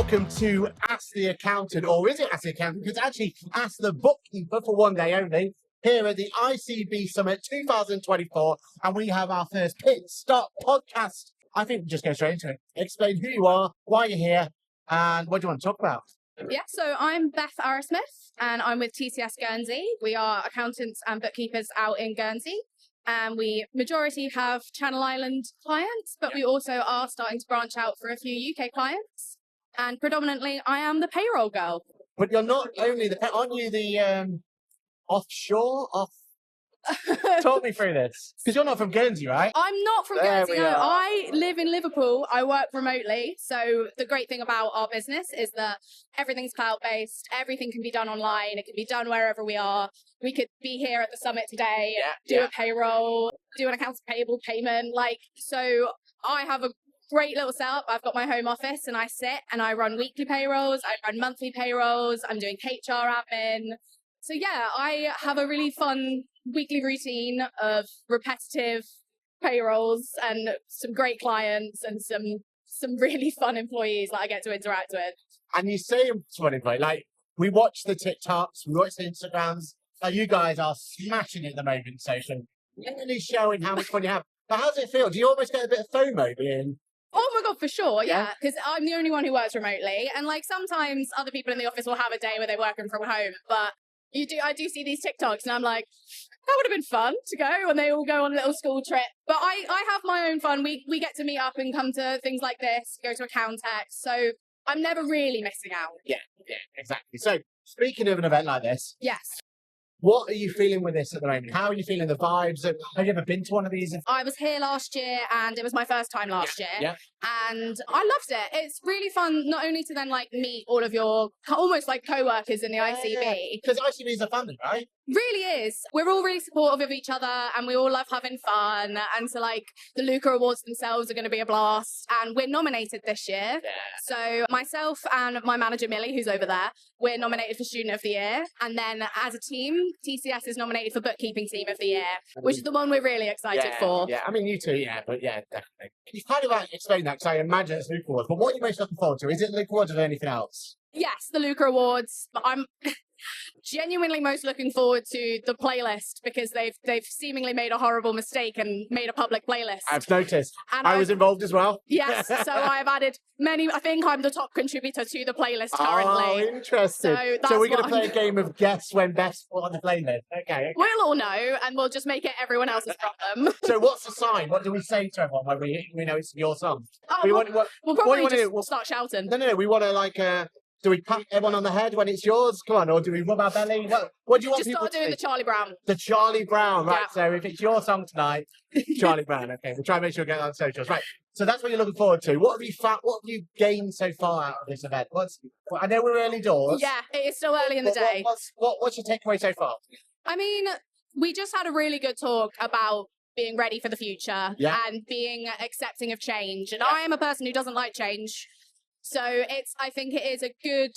welcome to Ask the Accountant, or is it Ask the Accountant? Because actually, Ask the Bookkeeper for one day only, here at the ICB Summit 2024, and we have our first Pitstop Podcast. I think we'll just go straight into it. Explain who you are, why you're here, and what do you want to talk about? Yeah, so I'm Beth Arrowsmith, and I'm with TCS Guernsey. We are accountants and bookkeepers out in Guernsey. And we majority have Channel Island clients, but we also are starting to branch out for a few UK clients. And predominantly, I am the payroll girl. But you're not only aren't you the offshore? Talk me through this. Because you're not from Guernsey, right? I'm not from Guernsey, no. I live in Liverpool. I work remotely. So the great thing about our business is that everything's cloud-based. Everything can be done online. It can be done wherever we are. We could be here at the summit today, do a payroll, do an accounts payable payment. So I have a great little setup. I've got my home office and I sit and I run weekly payrolls. I run monthly payrolls. I'm doing HR admin. So yeah, I have a really fun weekly routine of repetitive payrolls and some great clients and some really fun employees that I get to interact with. And you say funny, like we watch the TikToks, we watch the Instagrams. You guys are smashing it at the moment, social. Really showing how much fun you have. But how does it feel? Do you almost get a bit of FOMO being? Oh my God, for sure, yeah. Because I'm the only one who works remotely. And sometimes other people in the office will have a day where they're working from home. But I do see these TikToks and I'm like, that would have been fun to go, and they all go on a little school trip. But I have my own fun. We get to meet up and come to things like this, go to Accountex. So I'm never really missing out. Yeah, exactly. So speaking of an event like this. Yes. What are you feeling with this at the moment? How are you feeling the vibes? Have you ever been to one of these? I was here last year and it was my first time last year. Yeah. And I loved it. It's really fun not only to then meet all of your almost co-workers in the ICB. Because ICB is a family, right? Really is. We're all really supportive of each other and we all love having fun. And so the Luca Awards themselves are going to be a blast. And we're nominated this year. Yeah. So myself and my manager Millie, who's over there, we're nominated for Student of the Year. And then as a team, TCS is nominated for Bookkeeping Team of the Year, which is the one we're really excited for. Yeah, I mean, you too, but definitely. Can you kind of explain that? Because I imagine it's Luca Awards. But what are you most looking forward to? Is it Luca Awards or anything else? Yes, the Luca Awards. But I'm genuinely most looking forward to the playlist because they've seemingly made a horrible mistake and made a public playlist. I've noticed. And I was involved as well. Yes, so I've added many. I think I'm the top contributor to the playlist currently. Oh, interesting. So we're going to play a game of guess when Beth's put on the playlist. Okay. We'll all know, and we'll just make it everyone else's problem. So what's the sign? What do we say to everyone when we know it's your song? Oh, we'll probably just start shouting. No. We want to do we pat everyone on the head when it's yours? Come on, or do we rub our belly? What do you want just people start doing the Charlie Brown. The Charlie Brown, right? Yeah. So if it's your song tonight, Charlie Brown. Okay, we'll try and make sure we get it on socials. Right. So that's what you're looking forward to. What have you gained so far out of this event? I know we're early doors. Yeah, it is still early in the day. What's your takeaway so far? I mean, we just had a really good talk about being ready for the future and being accepting of change. And I am a person who doesn't like change. So I think it is a good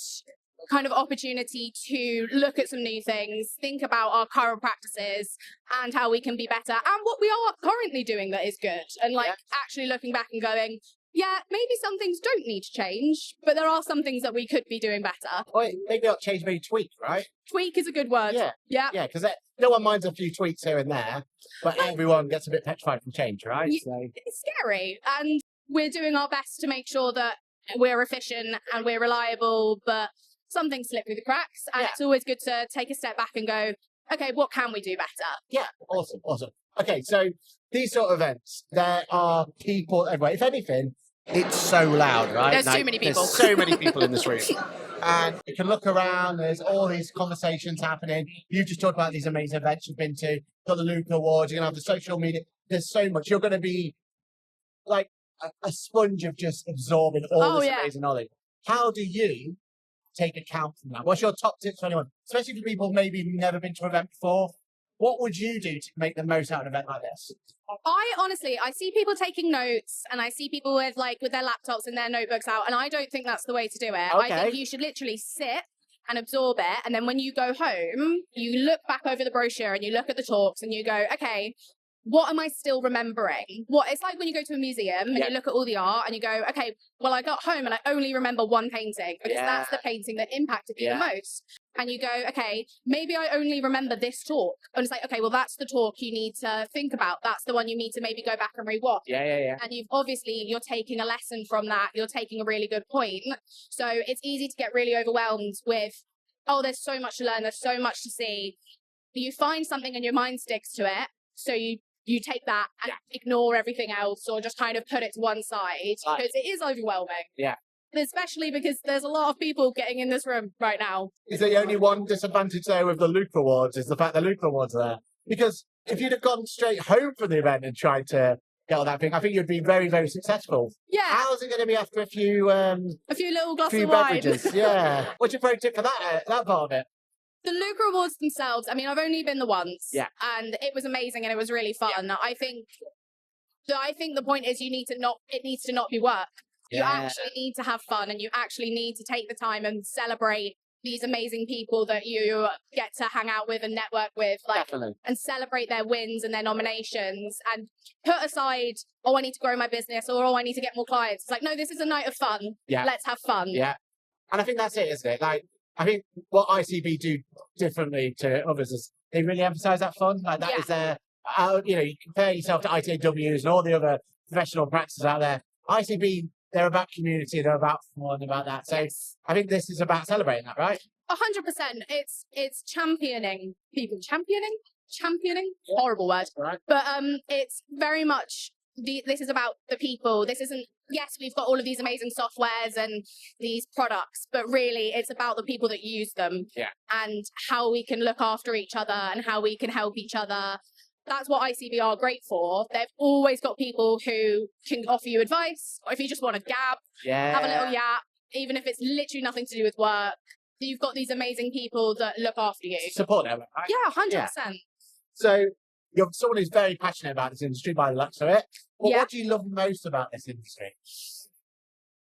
kind of opportunity to look at some new things, think about our current practices and how we can be better and what we are currently doing that is good. And actually looking back and going, maybe some things don't need to change, but there are some things that we could be doing better. Well, maybe not change, maybe tweak, right? Tweak is a good word. Yeah, because no one minds a few tweaks here and there, but everyone gets a bit petrified from change, right? So it's scary. And we're doing our best to make sure that we're efficient and we're reliable, but some things slip through the cracks. And it's always good to take a step back and go, okay, what can we do better? Yeah, awesome. Okay, so these sort of events, there are people everywhere. If anything, it's so loud, right? There's too many people. There's so many people in this room. And you can look around, there's all these conversations happening. You've just talked about these amazing events you've been to, got the Luca Awards, you're going to have the social media. There's so much. You're going to be a sponge of just absorbing all this amazing knowledge. How do you take account from that? What's your top tips for anyone, especially for people maybe who've never been to an event before? What would you do to make the most out of an event like this? I see people taking notes and I see people with their laptops and their notebooks out, and I don't think that's the way to do it. Okay. I think you should literally sit and absorb it, and then when you go home, you look back over the brochure and you look at the talks and you go, okay, what am I still remembering? It's like when you go to a museum and you look at all the art and you go, okay, well, I got home and I only remember one painting because that's the painting that impacted me the most. And you go, okay, maybe I only remember this talk. And it's like, okay, well, that's the talk you need to think about. That's the one you need to maybe go back and rewatch. And you're taking a lesson from that. You're taking a really good point. So it's easy to get really overwhelmed with, oh, there's so much to learn. There's so much to see. You find something and your mind sticks to it. So you take that and ignore everything else or just kind of put it to one side because it is overwhelming. Especially because there's a lot of people getting in this room right now. Is the only one disadvantage though with the Luke Awards is the fact the Luke Awards are there? Because if you'd have gone straight home from the event and tried to get on that thing, I think you'd be very, very successful. Yeah. How's it going to be after a few little glasses of wine? Beverages? What's your pro tip for that part of it? The Luca Awards themselves, I mean, I've only been the once. And it was amazing and it was really fun. I think the point is it needs to not be work. You actually need to have fun and you actually need to take the time and celebrate these amazing people that you get to hang out with and network with, and celebrate their wins and their nominations and put aside, oh, I need to grow my business or, oh, I need to get more clients. It's like, no, this is a night of fun. Let's have fun. And I think that's it, isn't it? Like, I think what ICB do differently to others is they really emphasize that fun. Like that is their, you compare yourself to ITWs and all the other professional practices out there. ICB, they're about community, they're about fun, about that. So I think this is about celebrating that, right? 100%. It's championing people. Championing? Horrible word. Right. But it's very much, this is about the people. This isn't, yes, we've got all of these amazing softwares and these products, but really it's about the people that use them and how we can look after each other and how we can help each other. That's what ICB are great for. They've always got people who can offer you advice, or if you just want to gab, have a little yap, even if it's literally nothing to do with work. You've got these amazing people that look after you. Support them, right? Yeah, 100%. So you're someone who's very passionate about this industry by the looks of it. Well, what do you love most about this industry?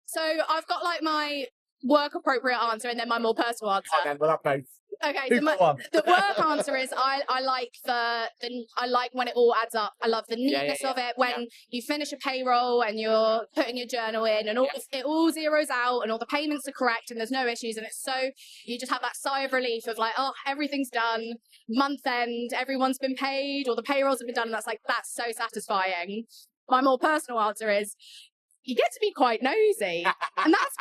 So I've got like my work appropriate answer and then my more personal answer. And then we'll have both. Okay, the work answer is I like I like when it all adds up. I love the neatness of it when you finish a payroll and you're putting your journal in and it all zeroes out and all the payments are correct and there's no issues and you just have that sigh of relief of like, oh, everything's done, month end, everyone's been paid or the payrolls have been done, and that's so satisfying. My more personal answer is you get to be quite nosy. And that's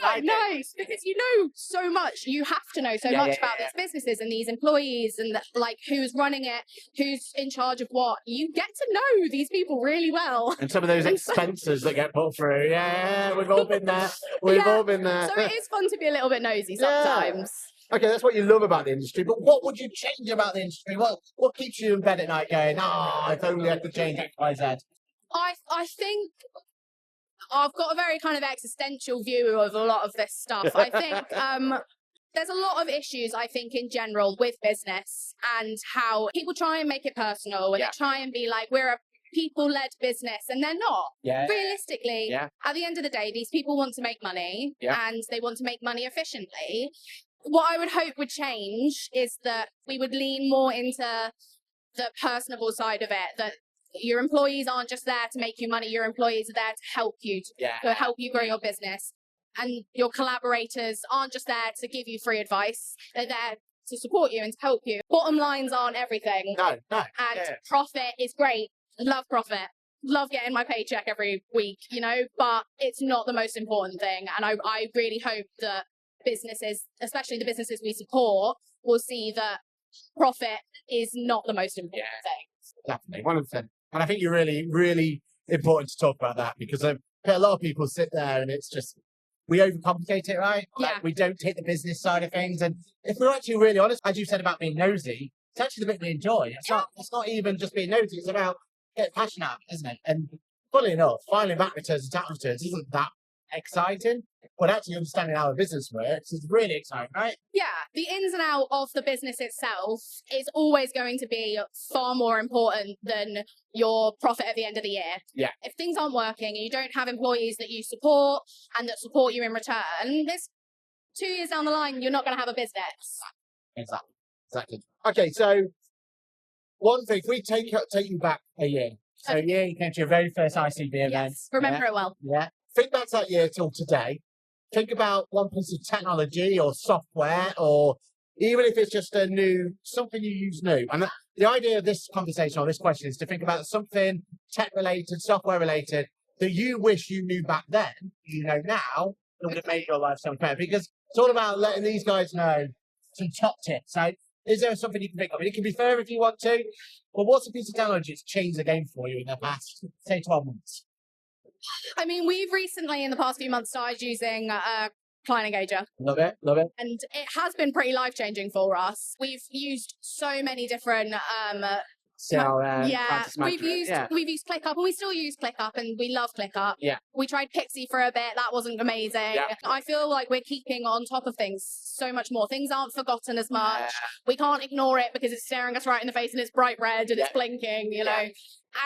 quite nice because you know so much. You have to know so much about these businesses and these employees and like who's running it, who's in charge of what. You get to know these people really well. And some of those expenses that get put through. Yeah, we've all been there. We've all been there. So it is fun to be a little bit nosy sometimes. Okay, that's what you love about the industry. But what would you change about the industry? What keeps you in bed at night going, if only I could change X, Y, Z? I think I've got a very kind of existential view of a lot of this stuff. I think there's a lot of issues, I think, in general with business and how people try and make it personal and they try and be like, we're a people-led business, and they're not. Realistically, at the end of the day, these people want to make money and they want to make money efficiently. What I would hope would change is that we would lean more into the personable side of it, that your employees aren't just there to make you money. Your employees are there to help you, to help you grow your business. And your collaborators aren't just there to give you free advice. They're there to support you and to help you. Bottom lines aren't everything. No. And profit is great. Love profit. Love getting my paycheck every week, but it's not the most important thing. And I really hope that businesses, especially the businesses we support, will see that profit is not the most important thing. Definitely, 100%. And I think you're really, really important to talk about that because a lot of people sit there and it's just, we overcomplicate it, right? Like we don't take the business side of things. And if we're actually really honest, as you said about being nosy, it's actually the bit we enjoy. It's not even just being nosy, it's about getting passionate about it, isn't it? And funnily enough, filing back returns and tax returns isn't that exciting, but actually understanding how a business works is really exciting, right? Yeah, the ins and outs of the business itself is always going to be far more important than your profit at the end of the year. Yeah. If things aren't working and you don't have employees that you support and that support you in return, this 2 years down the line, you're not going to have a business. Exactly. Okay, so one thing, if we take you back a year, so a year you came to your very first ICB event. Yes, remember it well. Yeah. Think back to that year till today. Think about one piece of technology or software, or even if it's just something you use new. And the idea of this conversation or this question is to think about something tech-related, software-related, that you wish you knew back then, you know now, that would have made your life so much better. Because it's all about letting these guys know some top tips. So is there something you can think of? And it can be fair if you want to, but what's a piece of technology that's changed the game for you in the past, say, 12 months? I mean, we've recently, in the past few months, started using Client Engager. Love it, love it. And it has been pretty life-changing for us. We've used so many different CRM, yeah, we've used ClickUp, and we still use ClickUp, and we love ClickUp. Yeah. We tried Pixie for a bit, that wasn't amazing. Yeah. I feel like we're keeping on top of things so much more. Things aren't forgotten as much. We can't ignore it because it's staring us right in the face and it's bright red and it's blinking, you know.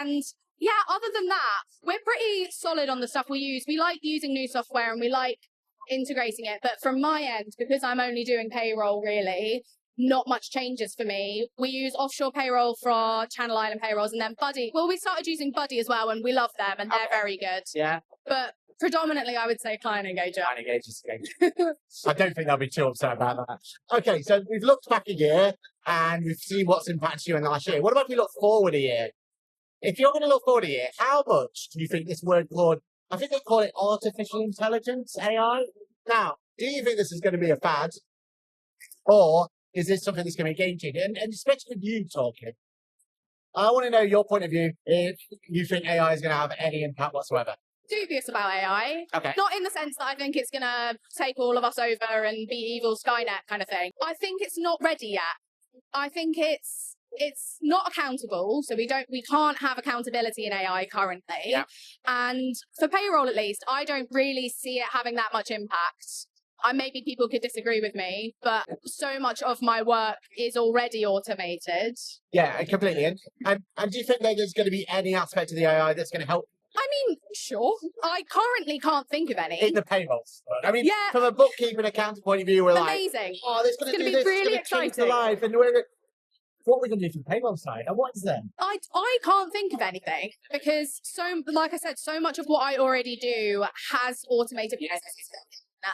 And yeah, other than that, we're pretty solid on the stuff we use. We like using new software and we like integrating it. But from my end, because I'm only doing payroll really, not much changes for me. We use offshore payroll for our Channel Island payrolls, and then Buddy. Well, we started using Buddy as well, and we love them, and they're very good. Yeah. But predominantly, I would say Client Engager. Client Engager's good. I don't think they'll be too upset about that. Okay, so we've looked back a year, and we've seen what's impacted you in the last year. What about if we look forward a year? If you're going to look forward a year, how much do you think this word called, I think they call it artificial intelligence, AI? Now, do you think this is going to be a fad? Or is this something that's going to be game changing? And especially with you talking, I want to know your point of view if you think AI is going to have any impact whatsoever. Dubious about AI. Okay. Not in the sense that I think it's going to take all of us over and be evil Skynet kind of thing. I think it's not ready yet. I think it's not accountable, so we can't have accountability in AI currently. Yeah. And for payroll at least, I don't really see it having that much impact. Maybe people could disagree with me, but so much of my work is already automated. Yeah, completely. And do you think that there's going to be any aspect of the AI that's going to help? I mean, sure. I currently can't think of any. In the payrolls. I mean, from a bookkeeping accounting point of view, we're amazing. Like, oh, this is going to be this, really exciting. Life, and what are we going to do from the payroll side? And what is them? I can't think of anything because like I said, so much of what I already do has automated processes.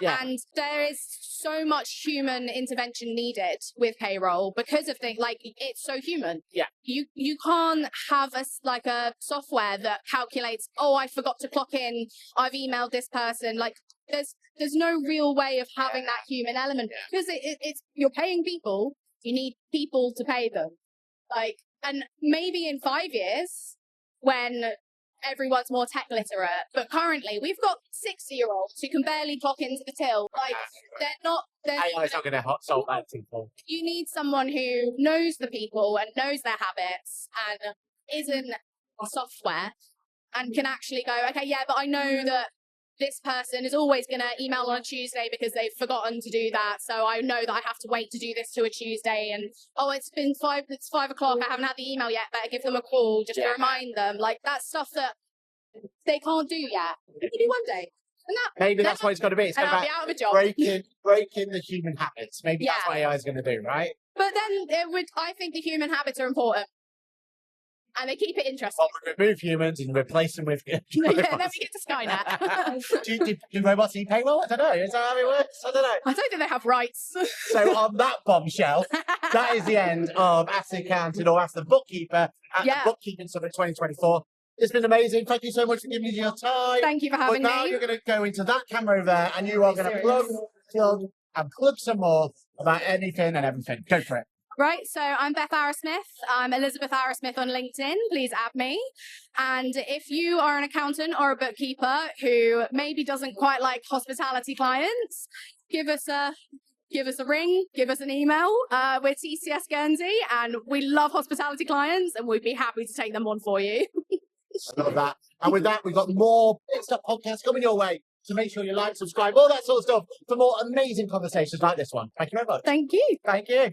Yeah. And there is so much human intervention needed with payroll because of things like it's so human. Yeah. You can't have a software that calculates, oh, I forgot to clock in, I've emailed this person. Like there's no real way of having that human element because it's you're paying people, you need people to pay them. Like, and maybe in 5 years when everyone's more tech literate, but currently we've got 60-year-olds who can barely clock into the till. Like AI's not going to solve that people. You need someone who knows the people and knows their habits and isn't a software and can actually go, okay, yeah, but I know that this person is always going to email on a Tuesday because they've forgotten to do that. So I know that I have to wait to do this to a Tuesday. And, oh, it's 5 o'clock. I haven't had the email yet. Better give them a call just to remind them. Like, that's stuff that they can't do yet. Maybe one day. Maybe that's what it's got to be. It's about out of a job. breaking the human habits. Maybe that's what AI is going to do, right? But then I think the human habits are important. And they keep it interesting. Well, we remove humans and replace them with robots. Then we get to Skynet. do robots eat payroll? I don't know. Is that how it works? I don't know. I don't think they have rights. So on that bombshell, that is the end of Ask the Accountant or Ask the Bookkeeper at the Bookkeeping Summit 2024. It's been amazing. Thank you so much for giving me your time. Thank you for having me. Now you're going to go into that camera over there and you are going to plug some more about anything and everything. Go for it. Right, so I'm Beth Arrowsmith. I'm Elizabeth Arrowsmith on LinkedIn. Please add me. And if you are an accountant or a bookkeeper who maybe doesn't quite like hospitality clients, give us a ring, give us an email. We're TCS Guernsey, and we love hospitality clients, and we'd be happy to take them on for you. I love that. And with that, we've got more Pitstop podcasts coming your way. So make sure you like, subscribe, all that sort of stuff for more amazing conversations like this one. Thank you very much. Thank you. Thank you.